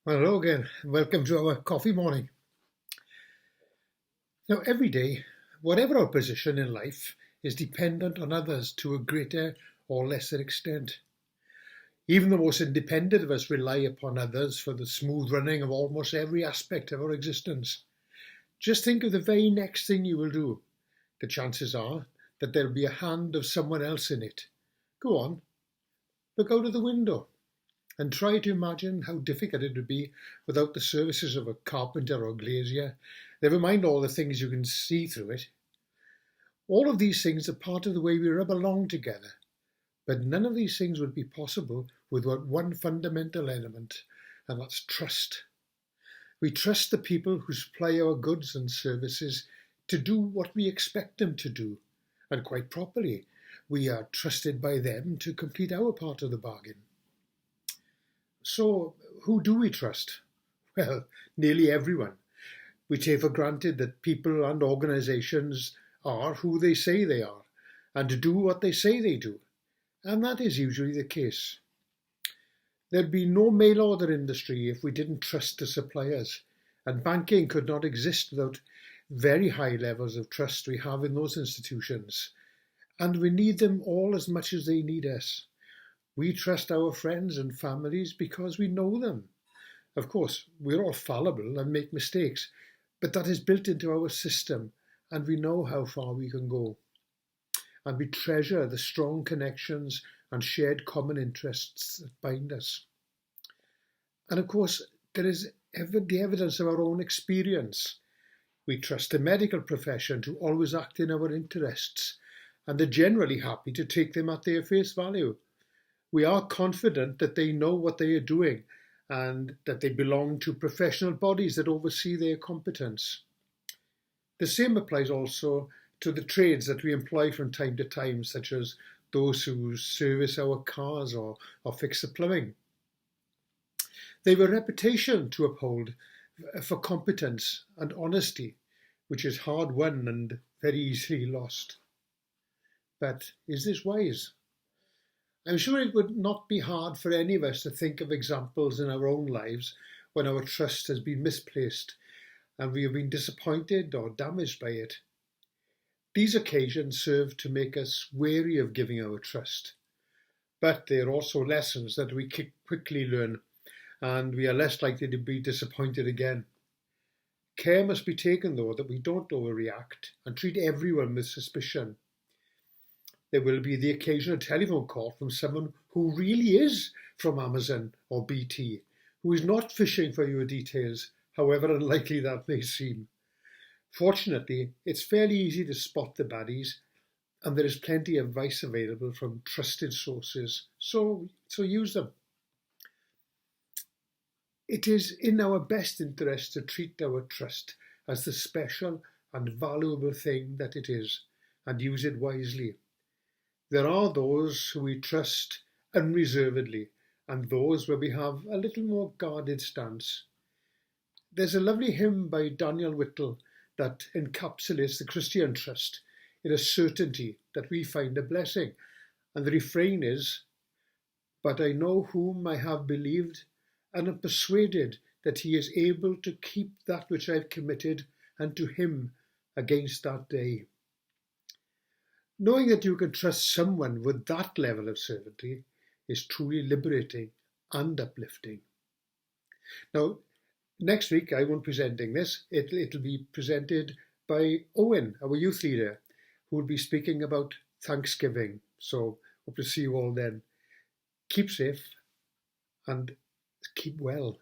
Well, hello again. Welcome to our coffee morning. Now, every day, whatever our position in life, is dependent on others to a greater or lesser extent. Even the most independent of us rely upon others for the smooth running of almost every aspect of our existence. Just think of the very next thing you will do. The chances are that there'll be a hand of someone else in it. Go on, look out of the window and try to imagine how difficult it would be without the services of a carpenter or glazier. Never mind all the things you can see through it. All of these things are part of the way we rub along together, but none of these things would be possible without one fundamental element, and that's trust. We trust the people who supply our goods and services to do what we expect them to do, and quite properly, we are trusted by them to complete our part of the bargain. So, who do we trust? Well, nearly everyone. We take for granted that people and organisations are who they say they are and do what they say they do, and that is usually the case. There'd be no mail order industry if we didn't trust the suppliers, and banking could not exist without very high levels of trust we have in those institutions, and we need them all as much as they need us. We trust our friends and families because we know them. Of course, we're all fallible and make mistakes, but that is built into our system and we know how far we can go. And we treasure the strong connections and shared common interests that bind us. And of course, there is the evidence of our own experience. We trust the medical profession to always act in our interests and are generally happy to take them at their face value. We are confident that they know what they are doing and that they belong to professional bodies that oversee their competence. The same applies also to the trades that we employ from time to time, such as those who service our cars or fix the plumbing. They have a reputation to uphold for competence and honesty, which is hard won and very easily lost. But is this wise? I'm sure it would not be hard for any of us to think of examples in our own lives when our trust has been misplaced and we have been disappointed or damaged by it. These occasions serve to make us wary of giving our trust, but they are also lessons that we quickly learn and we are less likely to be disappointed again. Care must be taken, though, that we don't overreact and treat everyone with suspicion. There will be the occasional telephone call from someone who really is from Amazon or BT, who is not fishing for your details, however unlikely that may seem. Fortunately, it's fairly easy to spot the baddies, and there is plenty of advice available from trusted sources, so use them. It is in our best interest to treat our trust as the special and valuable thing that it is, and use it wisely. There are those who we trust unreservedly and those where we have a little more guarded stance. There's a lovely hymn by Daniel Whittle that encapsulates the Christian trust in a certainty that we find a blessing. And the refrain is, "But I know whom I have believed and am persuaded that he is able to keep that which I have committed unto him against that day." Knowing that you can trust someone with that level of certainty is truly liberating and uplifting. Now, next week I won't be presenting this. It'll be presented by Owen, our youth leader, who will be speaking about Thanksgiving. So hope to see you all then. Keep safe and keep well.